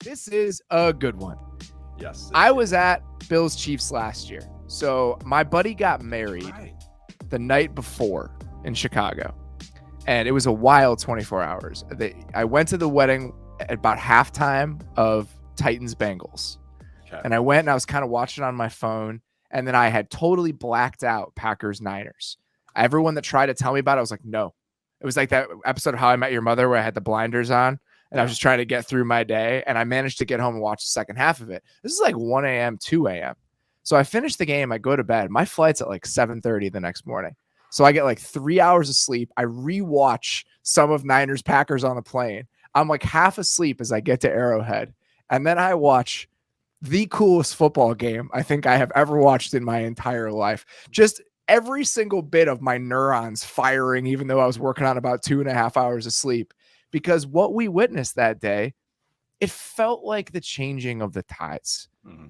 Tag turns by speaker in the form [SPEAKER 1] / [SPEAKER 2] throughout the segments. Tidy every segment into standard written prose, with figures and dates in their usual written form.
[SPEAKER 1] This is a good one.
[SPEAKER 2] Yes.
[SPEAKER 1] I was at Bills Chiefs last year. So my buddy got married the night before in Chicago. And it was a wild 24 hours. I went to the wedding at about halftime of Titans Bengals. Okay. And I went and I was kind of watching on my phone. And then I had totally blacked out Packers Niners. Everyone that tried to tell me about it, I was like, no. It was like that episode of How I Met Your Mother where I had the blinders on and I was just trying to get through my day. And I managed to get home and watch the second half of it. This is like 1 a.m., 2 a.m. So I finished the game. I go to bed. My flight's at like 7:30 the next morning. So I get like 3 hours of sleep. I rewatch some of Niners Packers on the plane. I'm like half asleep as I get to Arrowhead. And then I watch the coolest football game I think I have ever watched in my entire life. Just every single bit of my neurons firing, even though I was working on about 2.5 hours of sleep, because what we witnessed that day, it felt like the changing of the tides,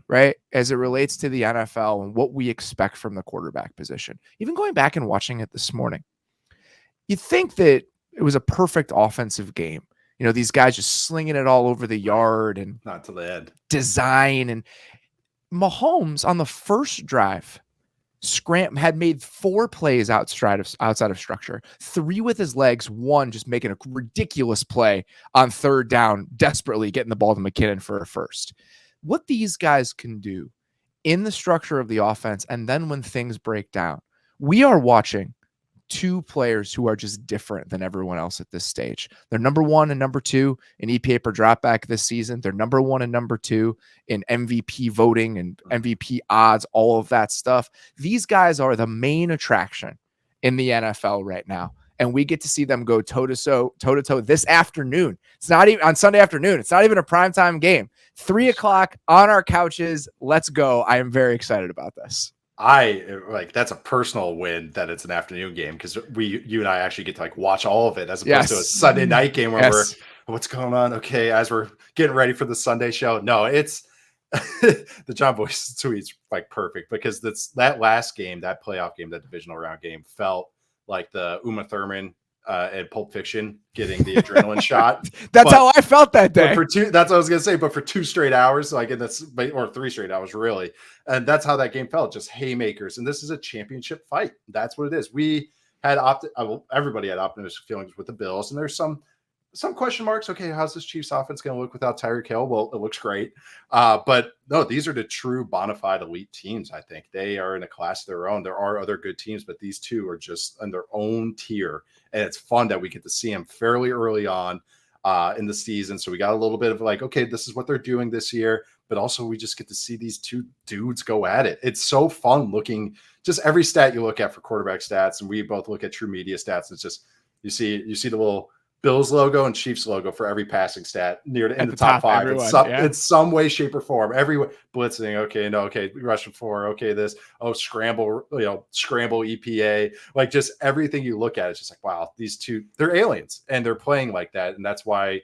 [SPEAKER 1] right? As it relates to the NFL and what we expect from the quarterback position. Even going back and watching it this morning, you think that it was a perfect offensive game. You know, these guys just slinging it all over the yard and
[SPEAKER 2] not to the end
[SPEAKER 1] design. And Mahomes on the first drive had made 4 plays outside of structure, 3 with his legs, 1 just making a ridiculous play on third down, desperately getting the ball to McKinnon for a first. What these guys can do in the structure of the offense, and then when things break down, we are watching 2 players who are just different than everyone else at this stage. They're number 1 and number 2 in EPA per dropback this season. They're number 1 and number 2 in MVP voting and MVP odds, all of that stuff. These guys are the main attraction in the NFL right now. And we get to see them go toe to toe this afternoon. It's not even on Sunday afternoon. It's not even a primetime game. 3:00 on our couches. Let's go. I am very excited about this.
[SPEAKER 2] That's a personal win that it's an afternoon game because you and I actually get to watch all of it as opposed to a Sunday night game where we're what's going on? Okay, as we're getting ready for the Sunday show. No, it's the John Boyce tweet's perfect because that last game, that playoff game, that divisional round game felt like the Uma Thurman and Pulp Fiction getting the adrenaline shot.
[SPEAKER 1] That's how I felt that day.
[SPEAKER 2] That's what I was gonna say. But for 2 straight hours, or 3 straight hours, really, and that's how that game felt. Just haymakers, and this is a championship fight. That's what it is. We had everybody had optimistic feelings with the Bills, and there's some question marks. Okay, how's this Chiefs offense going to look without Tyreek Hill? Well, it looks great. But no, these are the true bona fide elite teams. I think they are in a class of their own. There are other good teams, but these 2 are just in their own tier. And it's fun that we get to see them fairly early on in the season. So we got a little bit of okay, this is what they're doing this year. But also we just get to see these 2 dudes go at it. It's so fun looking just every stat you look at for quarterback stats. And we both look at True Media stats. It's just, you see the little Bills logo and Chiefs logo for every passing stat near in the top 5. In some way, shape, or form. Every blitzing, okay, rushing 4, okay, this, scramble, scramble EPA, just everything you look at, it's just wow, these 2, they're aliens and they're playing like that, and that's why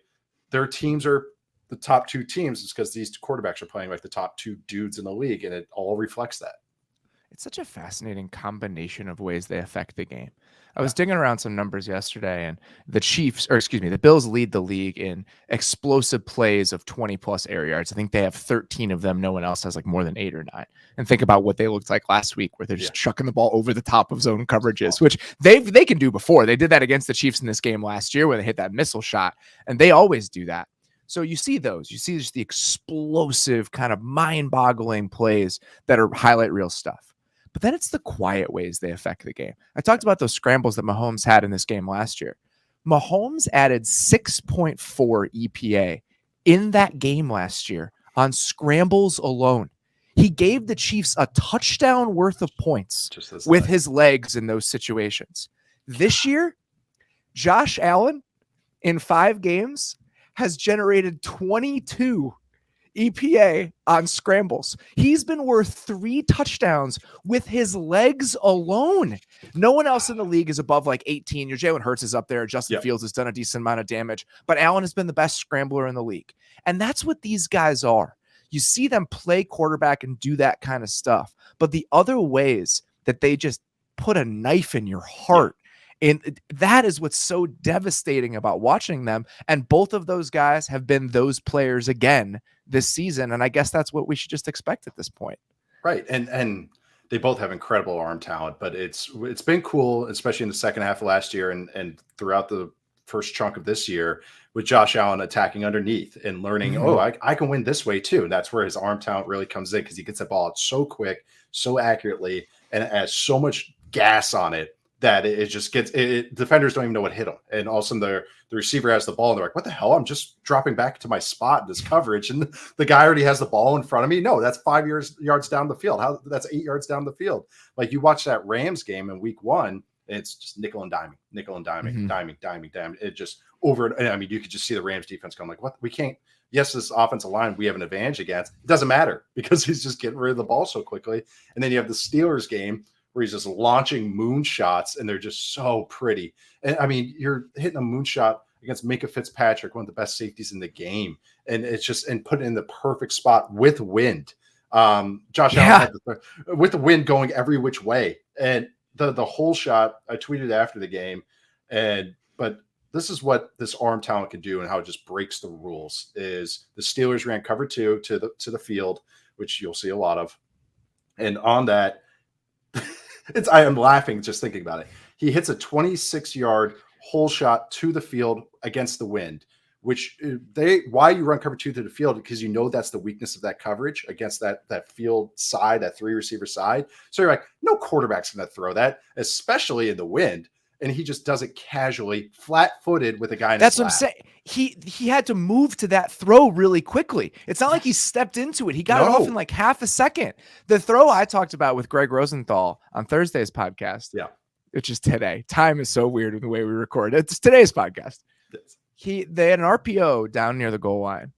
[SPEAKER 2] their teams are the top 2 teams. Is because these quarterbacks are playing like the top 2 dudes in the league, and it all reflects that.
[SPEAKER 1] It's such a fascinating combination of ways they affect the game. I was digging around some numbers yesterday, and the Bills lead the league in explosive plays of 20+ air yards. I think they have 13 of them. No one else has more than 8 or 9. And think about what they looked like last week, where they're just chucking the ball over the top of zone coverages, which they can do before. They did that against the Chiefs in this game last year, where they hit that missile shot, and they always do that. So you see just the explosive kind of mind-boggling plays that are highlight reel stuff. But then it's the quiet ways they affect the game. I talked about those scrambles that Mahomes had in this game last year. Mahomes added 6.4 EPA in that game last year on scrambles alone. He gave the Chiefs a touchdown worth of points with his legs in those situations. This year, Josh Allen in 5 games has generated 22 EPA on scrambles. He's been worth 3 touchdowns with his legs alone. No one else in the league is above 18. Your Jalen Hurts is up there. Justin Fields has done a decent amount of damage, but Allen has been the best scrambler in the league. And that's what these guys are. You see them play quarterback and do that kind of stuff. But the other ways that they just put a knife in your heart And that is what's so devastating about watching them. And both of those guys have been those players again this season. And I guess that's what we should just expect at this point.
[SPEAKER 2] Right. And they both have incredible arm talent, but it's been cool, especially in the second half of last year and throughout the first chunk of this year, with Josh Allen attacking underneath and learning, I can win this way too. And that's where his arm talent really comes in, because he gets the ball out so quick, so accurately, and it has so much gas on it that it just gets defenders don't even know what hit him. And all of a sudden the receiver has the ball and they're like, what the hell? I'm just dropping back to my spot in this coverage. And the guy already has the ball in front of me. No, that's 5 yards down the field. That's 8 yards down the field. Like, you watch that Rams game in week 1, it's just nickel and diming, diming. It just over. I mean, you could just see the Rams defense going like, what? We can't. Yes, this offensive line we have an advantage against. It doesn't matter, because he's just getting rid of the ball so quickly. And then you have the Steelers game where he's just launching moonshots, and they're just so pretty. And I mean, you're hitting a moonshot against Minkah Fitzpatrick, one of the best safeties in the game, and it's just put it in the perfect spot with wind. Josh Allen had with the wind going every which way, and the whole shot. I tweeted after the game, but this is what this arm talent can do, and how it just breaks the rules. Is the Steelers ran cover 2 to the field, which you'll see a lot of, and on that. I am laughing just thinking about it. He hits a 26-yard hole shot to the field against the wind, which why you run cover 2 to the field, because you know that's the weakness of that coverage against that field side, that 3 receiver side. So you're like, no quarterback's going to throw that, especially in the wind. And he just does it casually, flat-footed with a guy in
[SPEAKER 1] That's
[SPEAKER 2] his
[SPEAKER 1] what
[SPEAKER 2] lap.
[SPEAKER 1] I'm saying. He had to move to that throw really quickly. It's not like he stepped into it. He got it off in like half a second. The throw I talked about with Greg Rosenthal on Thursday's podcast, which is today. Time is so weird in the way we record. It's today's podcast. They had an RPO down near the goal line,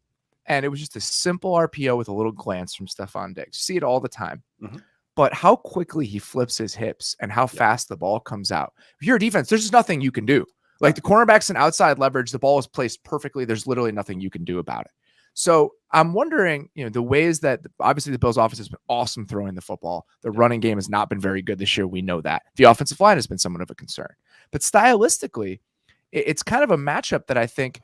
[SPEAKER 1] and it was just a simple RPO with a little glance from Stephon Diggs. You see it all the time. Mm-hmm. But how quickly he flips his hips and how fast the ball comes out. If you're a defense, there's just nothing you can do. Like, the cornerback's an outside leverage. The ball is placed perfectly. There's literally nothing you can do about it. So I'm wondering, the ways that obviously the Bills offense has been awesome throwing the football. The running game has not been very good this year. We know that. The offensive line has been somewhat of a concern. But stylistically, it's kind of a matchup that I think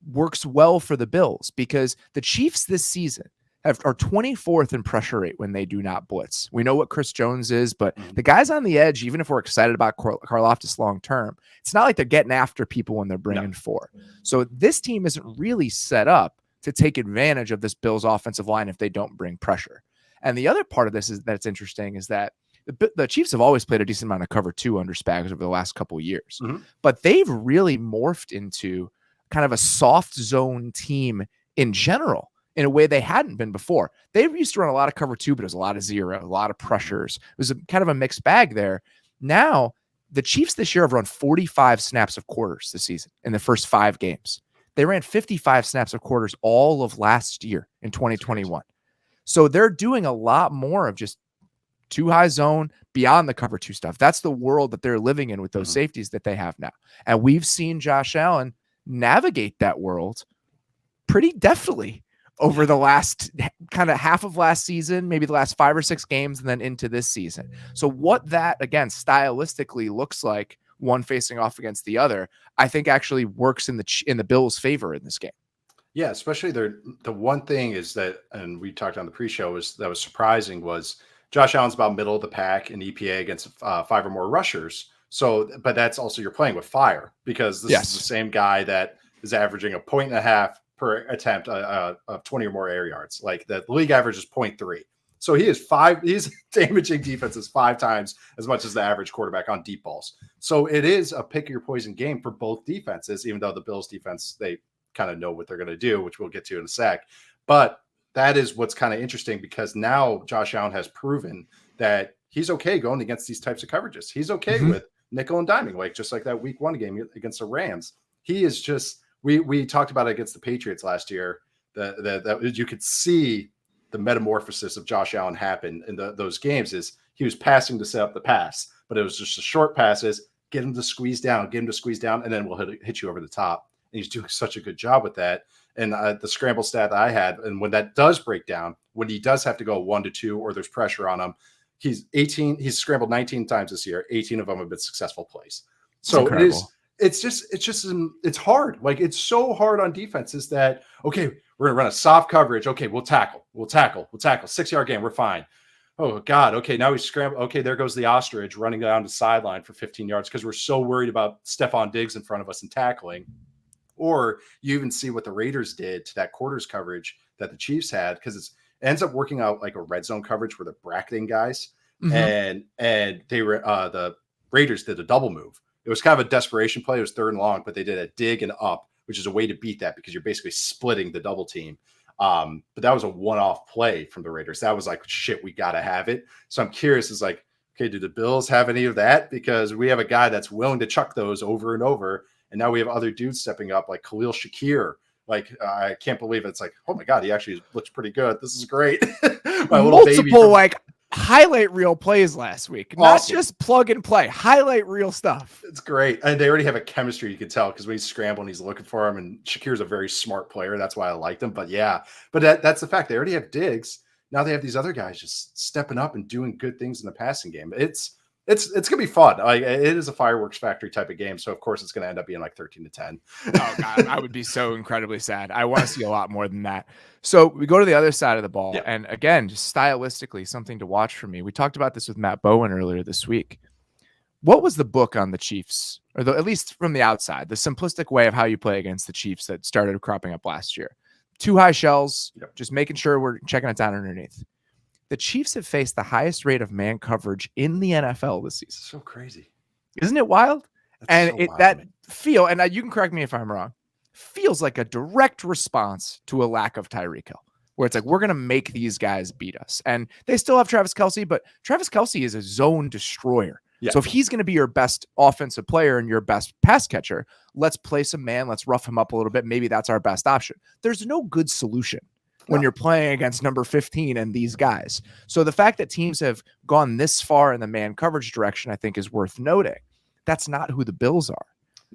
[SPEAKER 1] works well for the Bills, because the Chiefs this season are 24th in pressure rate when they do not blitz. We know what Chris Jones is, but the guys on the edge, even if we're excited about Karlaftis long term, it's not like they're getting after people when they're bringing 4. So this team isn't really set up to take advantage of this Bills offensive line if they don't bring pressure. And the other part of this is that's interesting is that the Chiefs have always played a decent amount of cover 2 under Spags over the last couple of years, but they've really morphed into kind of a soft zone team in general, in a way they hadn't been before. They used to run a lot of cover 2, but it was a lot of zero, a lot of pressures. It was kind of a mixed bag there. Now, the Chiefs this year have run 45 snaps of quarters this season in the first 5 games. They ran 55 snaps of quarters all of last year in 2021. So they're doing a lot more of just 2 high zone beyond the cover 2 stuff. That's the world that they're living in with those safeties that they have now. And we've seen Josh Allen navigate that world pretty deftly over the last kind of half of last season, maybe the last 5 or 6 games, and then into this season. So what that, again, stylistically looks like, one facing off against the other, I think actually works in the Bills' favor in this game.
[SPEAKER 2] Yeah, especially the one thing is that, and we talked on the pre-show, that was surprising was Josh Allen's about middle of the pack in EPA against 5 or more rushers. So, but that's also, you're playing with fire, because this is the same guy that is averaging 1.5 points per attempt of 20 or more air yards. Like, the league average is 0.3. So he's damaging defenses 5 times as much as the average quarterback on deep balls. So it is a pick your poison game for both defenses, even though the Bills defense, they kind of know what they're going to do, which we'll get to in a sec. But that is what's kind of interesting, because now Josh Allen has proven that he's okay going against these types of coverages. He's okay with nickel and diming, just like that week 1 game against the Rams. He is just, we talked about it against the Patriots last year, that you could see the metamorphosis of Josh Allen happen in those games. Is he was passing to set up the pass, but it was just the short passes, get him to squeeze down, and then we'll hit you over the top. And he's doing such a good job with that. And the scramble stat that I had, and when that does break down, when he does have to go 1-2 or there's pressure on him, he's scrambled 19 times this year. 18 of them have been successful plays.
[SPEAKER 1] It's
[SPEAKER 2] So it is.
[SPEAKER 1] incredible.
[SPEAKER 2] It's hard. Like, it's so hard on defenses that, okay, we're gonna run a soft coverage. Okay, we'll tackle. 6-yard game. We're fine. Oh God. Okay, now we scramble. Okay, there goes the ostrich running down the sideline for 15 yards because we're so worried about Stephon Diggs in front of us and tackling. Or you even see what the Raiders did to that quarters coverage that the Chiefs had, because it ends up working out like a red zone coverage where they're bracketing guys, and they were the Raiders did a double move. It was kind of a desperation play. It was 3rd and long, but they did a dig and up, which is a way to beat that because you're basically splitting the double team. But that was a one-off play from the Raiders. That was like, shit, we got to have it. So I'm curious, is like, okay, do the Bills have any of that? Because we have a guy that's willing to chuck those over and over. And now we have other dudes stepping up, like Khalil Shakir. Like, I can't believe it's like, oh my God, he actually looks pretty good. This is great. My little baby
[SPEAKER 1] Multiple like highlight reel plays last week,
[SPEAKER 2] Awesome.
[SPEAKER 1] not just plug and play, highlight reel stuff.
[SPEAKER 2] It's great. And they already have a chemistry, you can tell, because when he's scrambling, he's looking for him. And Shakir's a very smart player. That's why I liked him. But yeah, but that's the fact. They already have Diggs. Now they have these other guys just stepping up and doing good things in the passing game. It's gonna be fun. Like, it is a fireworks factory type of game, so of course it's gonna end up being like 13-10.
[SPEAKER 1] Oh God, I would be so incredibly sad. I want to see a lot more than that. So we go to the other side of the ball, and again, just stylistically, something to watch for me. We talked about this with Matt Bowen earlier this week. What was the book on the Chiefs, or at least from the outside, the simplistic way of how you play against the Chiefs that started cropping up last year? 2 high shells, just making sure we're checking it down underneath. The Chiefs have faced the highest rate of man coverage in the NFL this season.
[SPEAKER 2] So crazy.
[SPEAKER 1] Isn't it wild?
[SPEAKER 2] That's
[SPEAKER 1] and
[SPEAKER 2] so
[SPEAKER 1] it
[SPEAKER 2] wild,
[SPEAKER 1] that
[SPEAKER 2] man.
[SPEAKER 1] feel, and you can correct me if I'm wrong, feels like a direct response to a lack of Tyreek Hill, where it's like, we're going to make these guys beat us. And they still have Travis Kelce, but Travis Kelce is a zone destroyer.
[SPEAKER 2] Yeah.
[SPEAKER 1] So if he's going to be your best offensive player and your best pass catcher, let's play some man. Let's rough him up a little bit. Maybe that's our best option. There's no good solution when you're playing against number 15 and these guys. So the fact that teams have gone this far in the man coverage direction, I think, is worth noting. That's not who the Bills are.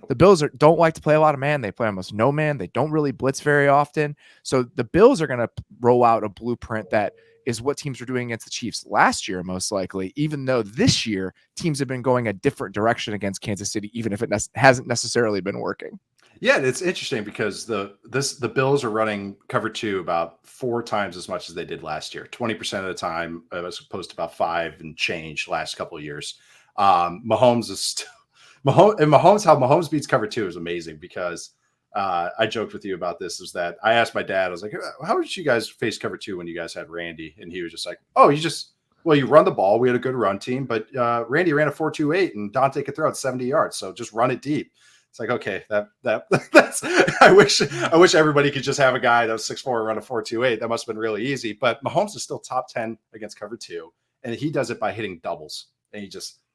[SPEAKER 1] The Bills don't like to play a lot of man. They play almost no man. They don't really blitz very often. So the Bills are going to roll out a blueprint that is what teams were doing against the Chiefs last year, most likely, even though this year teams have been going a different direction against Kansas City, even if it hasn't necessarily been working.
[SPEAKER 2] Yeah, it's interesting because the Bills are running cover 2 about 4 times as much as they did last year, 20% of the time, as opposed to about 5 and change last couple of years. Mahomes is still how Mahomes beats cover 2 is amazing, because I joked with you about this, is that I asked my dad, I was like, how did you guys face cover 2 when you guys had Randy? And he was just like, oh, you run the ball. We had a good run team, but Randy ran a 4.28 and Dante could throw it 70 yards. So just run it deep. It's like, okay, that's I wish everybody could just have a guy that was 6'4" and run a 4.28. That must have been really easy. But Mahomes is still top 10 against cover 2, and he does it by hitting doubles. And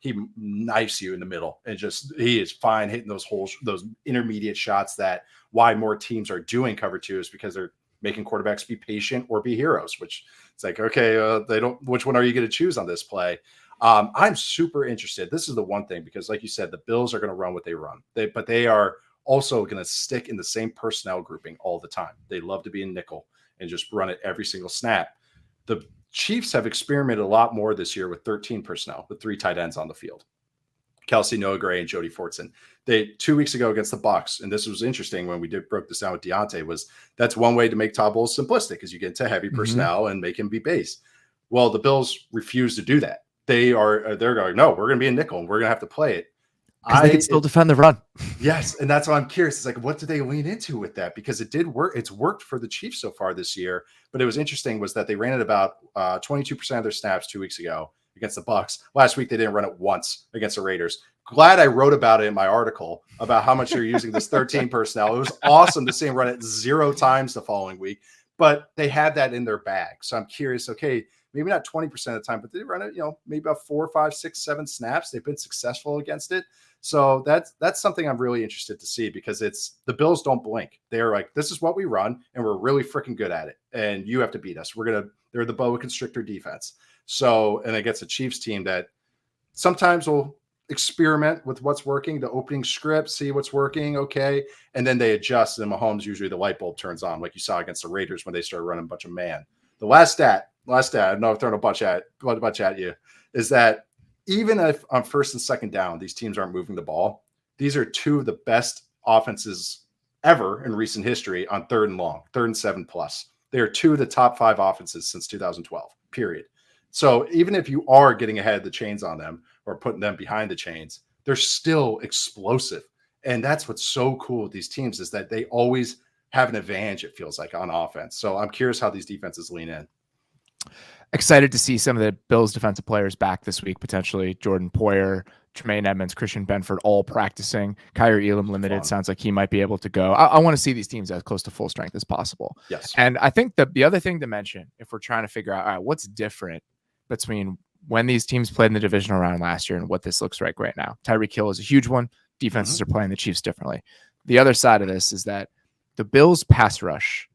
[SPEAKER 2] he knifes you in the middle, and he is fine hitting those holes, those intermediate shots. That why more teams are doing cover 2 is because they're making quarterbacks be patient or be heroes, which it's like, okay, they don't, which one are you going to choose on this play? I'm super interested. This is the one thing, because like you said, the Bills are going to run what they run, but they are also going to stick in the same personnel grouping all the time. They love to be in nickel and just run it every single snap. The Chiefs have experimented a lot more this year with 13 personnel, with 3 tight ends on the field. Kelce, Noah Gray, and Jody Fortson. 2 weeks ago against the Bucs, and this was interesting when we broke this down with Deontay, that's one way to make Todd Bowles simplistic, is you get into heavy personnel and make him be base. Well, the Bills refuse to do that. They're going, no, we're going to be a nickel and we're going to have to play it.
[SPEAKER 1] Because they can still defend the run.
[SPEAKER 2] Yes, and that's why I'm curious. It's like, what do they lean into with that? Because it did work. It's worked for the Chiefs so far this year. But it was interesting was that they ran it about 22% of their snaps 2 weeks ago against the Bucs. Last week, they didn't run it once against the Raiders. Glad I wrote about it in my article about how much they're using this 13 personnel. It was awesome to see them run it 0 times the following week. But they had that in their bag. So I'm curious, okay, maybe not 20% of the time, but they run it, maybe about 4, 5, 6, 7 snaps. They've been successful against it. So that's something I'm really interested to see, because the Bills don't blink. They're like, this is what we run, and we're really freaking good at it. And you have to beat us. They're the boa constrictor defense. So, and against a Chiefs team that sometimes will experiment with what's working, the opening script, see what's working. Okay. And then they adjust, and Mahomes, usually the light bulb turns on, like you saw against the Raiders when they started running a bunch of man. The last stat, I know I've thrown a bunch at you, is that even if on first and second down, these teams aren't moving the ball, These are two of the best offenses ever in recent history on 3rd and long, 3rd and 7+. They are two of the top 5 offenses since 2012, period. So even if you are getting ahead of the chains on them or putting them behind the chains, they're still explosive. And that's what's so cool with these teams is that they always have an advantage, it feels like, on offense. So I'm curious how these defenses lean in.
[SPEAKER 1] Excited to see some of the Bills defensive players back this week, potentially. Jordan Poyer, Tremaine Edmonds, Christian Benford, all practicing. Kyrie Elam limited. Sounds like he might be able to go. I want to see these teams as close to full strength as possible.
[SPEAKER 2] Yes.
[SPEAKER 1] And I think the other thing to mention, if we're trying to figure out, all right, what's different between when these teams played in the divisional round last year and what this looks like right now. Tyreek Hill is a huge one. Defenses are playing the Chiefs differently. The other side of this is that the Bills' pass rush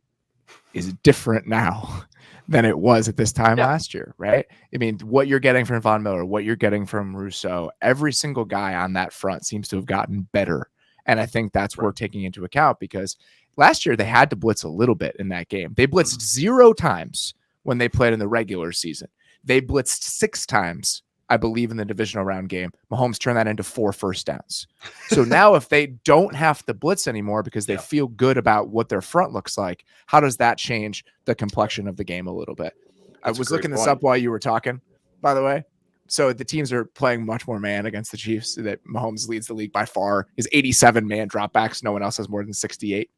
[SPEAKER 1] is different now than it was at this time last year, right? I mean, what you're getting from Von Miller, what you're getting from Rousseau, every single guy on that front seems to have gotten better. And I think that's worth taking into account because last year they had to blitz a little bit in that game. They blitzed 0 times when they played in the regular season. They blitzed 6 times, I believe, in the divisional round game. Mahomes turned that into 4 first downs. So now if they don't have to blitz anymore because they feel good about what their front looks like, how does that change the complexion of the game a little bit? I was looking this up while you were talking, by the way. So the teams are playing much more man against the Chiefs. That Mahomes leads the league by far. His 87 man dropbacks. No one else has more than 68.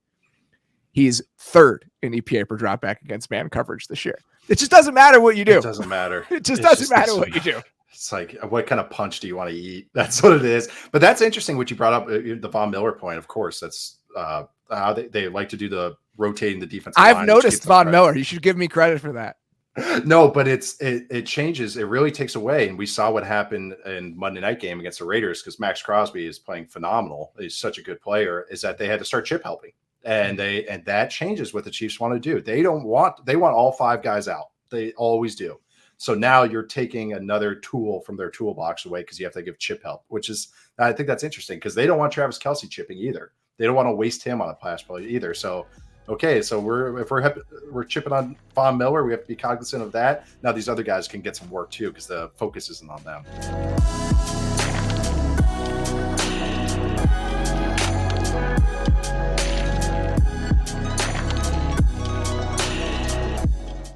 [SPEAKER 1] He's 3rd in EPA per dropback against man coverage this year. It just doesn't matter what you do.
[SPEAKER 2] It doesn't matter.
[SPEAKER 1] It just doesn't matter what you do.
[SPEAKER 2] It's like, what kind of punch do you want to eat? That's what it is. But that's interesting what you brought up, the Von Miller point. Of course, that's how they like to do the rotating the defense.
[SPEAKER 1] I've noticed Von Miller. You should give me credit for that.
[SPEAKER 2] No, but it changes. It really takes away. And we saw what happened in Monday night game against the Raiders because Max Crosby is playing phenomenal. He's such a good player. Is that they had to start chip helping. And that changes what the Chiefs want to do. They want all 5 guys out. They always do. So now you're taking another tool from their toolbox away because you have to give chip help, which is, I think that's interesting because they don't want Travis Kelce chipping either. They don't want to waste him on a pass play either. So, okay, so we're chipping on Von Miller, we have to be cognizant of that. Now these other guys can get some work too because the focus isn't on them.